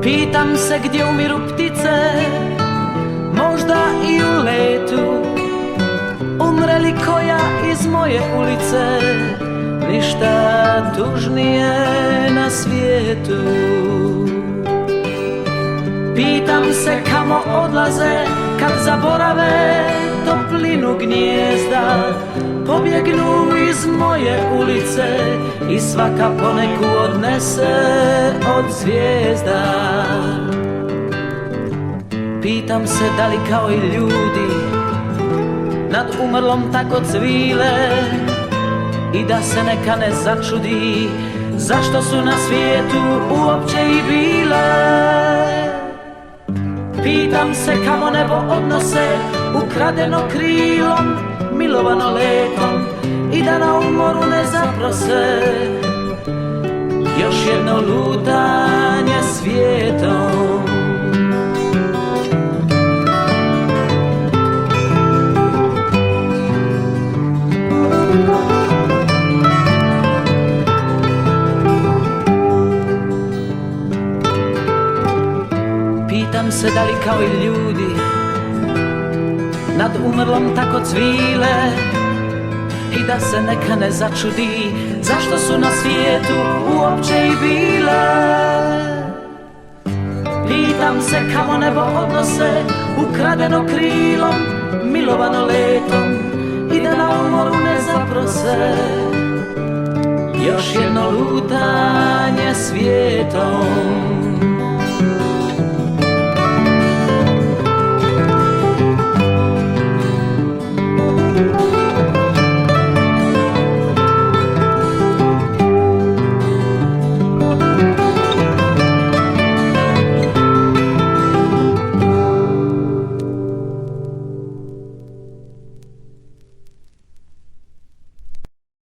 Pitam se gdje umiru ptice, možda i u letu. Umre li koja iz moje ulice, ništa tužnije na svijetu. Pitam se kamo odlaze kad zaborave toplinu gnijezda. Pobjegnu iz moje ulice i svaka poneku odnese od zvijezda. Pitam se da li kao i ljudi nad umrlom tako cvile i da se neka ne začudi zašto su na svijetu uopće i bile. Pitam se kamo nebo odnose ukradeno krilom, milovano letom i da na umoru ne zaprose još jedno lutanje svijetom. Pitam se da li kao i ljudi nad umrlom tako cvile i da se neka ne začudi zašto su na svijetu uopće i bile. Pitam se kamo nebo odnose ukradeno krilom, milovano letom i da na umoru ne zaprose još jedno lutanje svijetom.